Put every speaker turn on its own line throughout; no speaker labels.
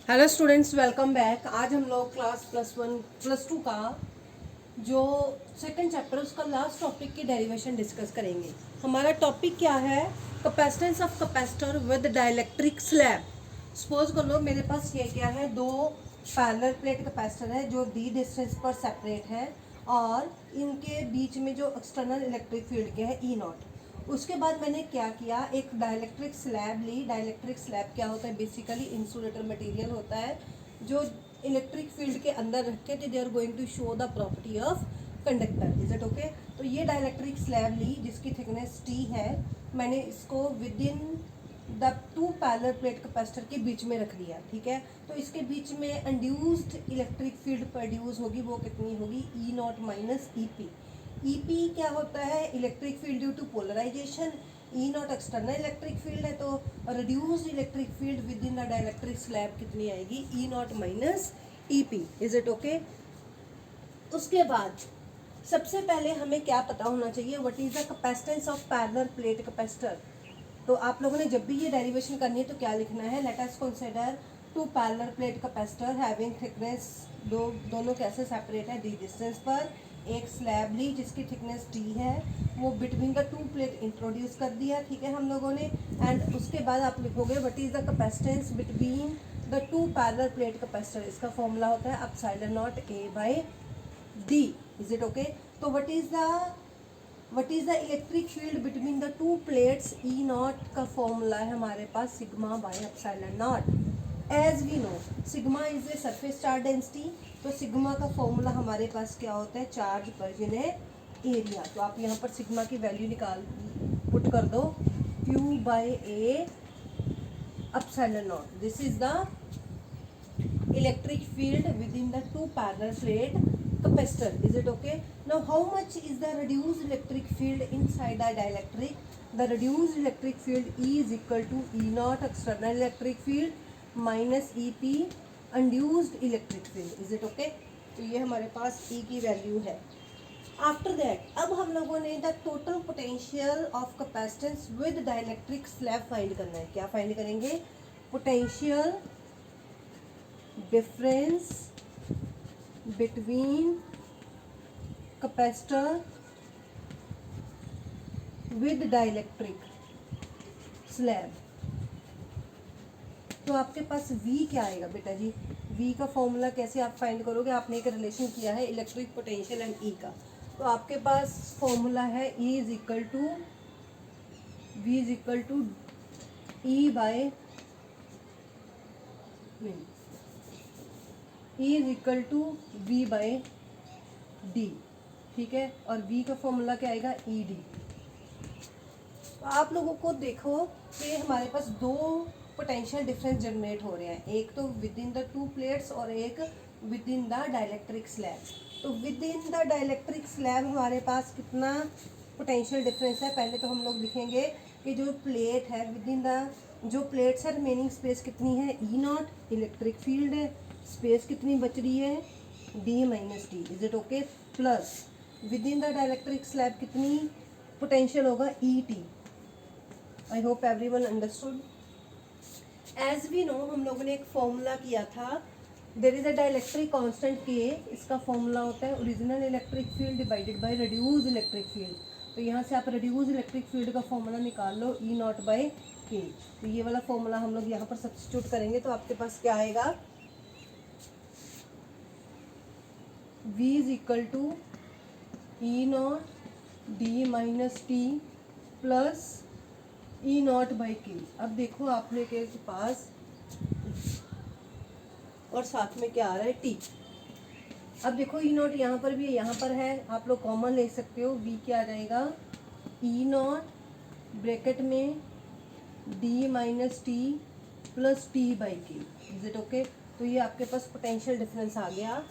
Hello students, welcome back. आज हम लोग क्लास +1 +2 का जो सेकंड चैप्टर उसका लास्ट टॉपिक की डेरिवेशन डिस्कस करेंगे। हमारा टॉपिक क्या है? Capacitance of capacitor with dielectric slab. Suppose कर लो मेरे पास ये क्या है, दो पैरेलल प्लेट कैपेसिटर है जो डी डिस्टेंस पर सेपरेट है और इनके बीच में जो एक्सटर्नल इलेक्ट्रिक फील्ड के है E0। उसके बाद मैंने क्या किया, एक डाइलेक्ट्रिक स्लैब ली। डाइलेक्ट्रिक स्लैब क्या होता है? बेसिकली इंसुलेटर मटेरियल होता है जो इलेक्ट्रिक फील्ड के अंदर रख के they are going to show the property of conductor. Is it okay? तो ये डाइलेक्ट्रिक स्लैब ली जिसकी थिकनेस T है। मैंने इसको with in the two parallel plate capacitor के बीच में रख दिया। ठीक है, तो इसके बीच में इंड्यूस्ड इलेक्ट्रिक फील्ड प्रोड्यूस होगी, वो कितनी होगी? E0 minus EP। EP क्या होता है? Electric field due to polarisation. E0 external electric field है, तो reduced electric field within the dielectric slab कितनी आएगी? E0 minus EP। Is it okay? उसके बाद सबसे पहले हमें क्या पता होना चाहिए, what is the capacitance of parallel plate capacitor. तो आप लोगों ने जब भी ये डेरिवेशन करनी है तो क्या लिखना है? Let us consider two parallel plate capacitor having thickness, दोनों कैसे सेपरेट है? डी डिस्टेंस पर। एक स्लैब ली जिसकी थिकनेस T है, वो between the to plate introduce कर दिया। ठीक है हम लोगों ने। एंड उसके बाद आप लिखोगे what is the capacitance between the two parallel plate capacitor. इसका फॉर्मूला होता है epsilon naught A by D। Is it okay? तो what is the electric field between the two plates? E0 का फॉर्मूला है हमारे पास sigma by epsilon naught. As we know sigma is a surface charge density, तो sigma का formula हमारे पास क्या होता है? Charge per unit area. तो आप यहाँ पर सिग्मा की वैल्यू पुट कर दो, Q by A epsilon not. This is the electric field within the two parallel plate capacitor. Is it okay? Now how much is the reduced electric field inside the dielectric? The reduced electric field E is equal to E0 external electric field minus EP induced electric field. Is it okay? तो ये हमारे पास E की value है। After that अब हम लोगों ने the total potential of capacitance with dielectric slab find करना है। क्या फाइंड करेंगे? Potential difference between capacitor with dielectric slab. तो आपके पास V क्या आएगा बेटा जी? V का फॉर्मूला कैसे आप फाइंड करोगे? आपने एक रिलेशन किया है इलेक्ट्रिक पोटेंशियल एंड E का, तो आपके पास फॉर्मूला है E is equal to V is equal to E by E is equal to V by D। ठीक है, और V का फॉर्मूला क्या आएगा? ED। तो आप लोगों को देखो कि हमारे पास दो पोटेंशियल डिफरेंस जनरेट हो रहे हैं, एक तो within the two plates और एक within the dielectric slab. तो within the dielectric slab हमारे पास कितना पोटेंशियल डिफरेंस है? पहले तो हम लोग लिखेंगे कि जो प्लेट है विद इन द जो प्लेट्स है रिमेनिंग स्पेस कितनी है? E0 इलेक्ट्रिक फील्ड है, स्पेस कितनी बच रही है? D minus D। Is it okay? Plus within the dielectric slab कितनी पोटेंशियल होगा? ET। I hope everyone understood. As we know हम लोगों ने एक फॉर्मूला किया था, there is a dielectric constant K। इसका फॉर्मूला होता है original electric field divided by reduced electric field. तो यहाँ से आप रिड्यूस्ड इलेक्ट्रिक फील्ड का फॉर्मूला निकाल लो, E0 बाई K। तो ये वाला फॉर्मूला हम लोग यहाँ पर सब्स्टिट्यूट करेंगे तो आपके पास क्या आएगा? V is equal to E0 D minus T plus E0 by K। अब देखो आपने के पास और साथ में क्या आ रहा है? T। अब देखो E0 यहाँ पर भी है, यहाँ पर है, आप लोग कॉमन ले सकते हो। V क्या आ जाएगा? E0 ब्रैकेट में D minus T plus T by K। Is it okay? तो ये आपके पास पोटेंशियल डिफरेंस आ गया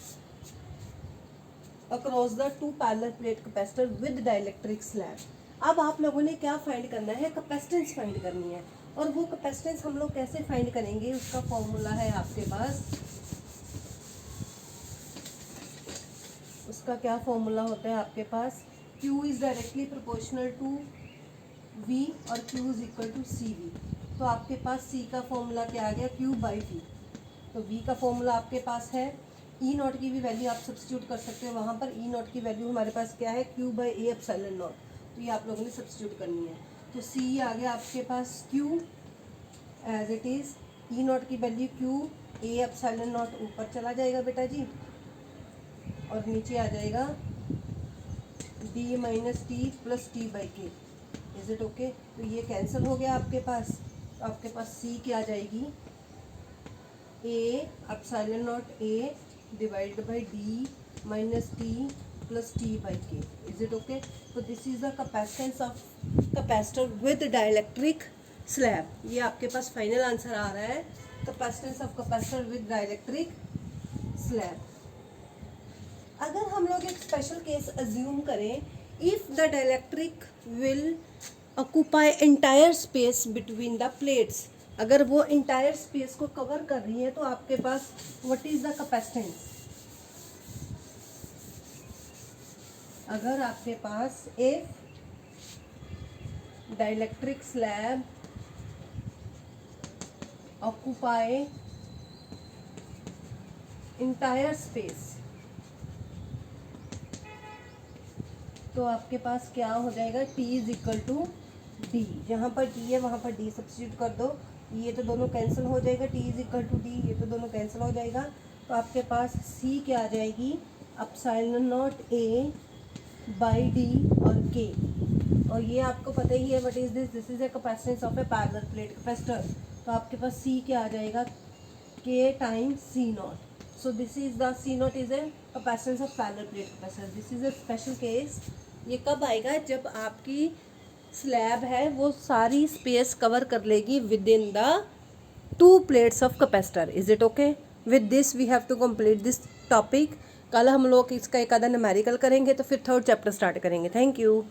across the two parallel plate capacitor with dielectric slab. अब आप लोगों ने क्या फाइंड करना है? कैपेसिटेंस फाइंड करनी है। और वो कैपेसिटेंस हम लोग कैसे फाइंड करेंगे? उसका फॉर्मूला है आपके पास, उसका क्या फॉर्मूला होता है आपके पास? Q is directly proportional to V और Q is equal to CV। तो आपके पास C का फॉर्मूला क्या आ गया? Q by V। तो वी का फॉर्मूला आपके पास है, ई नॉट की भी वैल्यू आप सब्स्टिट्यूट कर सकते हो वहाँ पर। ई नॉट की वैल्यू हमारे पास क्या है, Q by A epsilon not, तो ये आप लोगों ने सब्स्टिट्यूट करनी है। तो सी आ गया आपके पास Q as it is, E naught की value Q A epsilon naught ऊपर चला जाएगा बेटा जी, और नीचे आ जाएगा d minus T plus T by के। Is it okay? तो ये कैंसिल हो गया आपके पास, तो आपके पास सी क्या आ जाएगी, A epsilon naught A divide by D minus T plus T by के। Is it okay? तो this is the capacitance of capacitor with dielectric slab. ये आपके पास फाइनल आंसर आ रहा है, capacitance of capacitor with dielectric slab. अगर हम लोग एक स्पेशल केस अज्यूम करें, if the dielectric will occupy entire space between the plates, अगर वो एंटायर स्पेस को कवर कर रही है तो आपके पास व्हाट इज द कैपेसिटेंस। अगर आपके पास if dielectric slab occupy entire space, तो आपके पास क्या हो जाएगा, T is equal to d. जहाँ पर T है वहाँ पर D सब्स्टिट्यूट कर दो, ये तो दोनों कैंसिल हो जाएगा, T is equal to D, ये तो दोनों कैंसिल हो जाएगा। तो आपके पास C क्या आ जाएगी, epsilon naught A by D और K। और ये आपको पता ही है what is this, this is a capacitance of A parallel plate capacitor. तो आपके पास C क्या आ जाएगा, K times C not. So this is the C naught is a capacitance of parallel plate capacitor. This is a special case. ये कब आएगा, जब आपकी slab है वो सारी स्पेस कवर कर लेगी with in the 2 plates of capacitor. Is it okay? With this we have to complete this topic. कल हम लोग इसका एक आधा न्यूमेरिकल करेंगे, तो फिर 3rd चैप्टर स्टार्ट करेंगे। Thank you.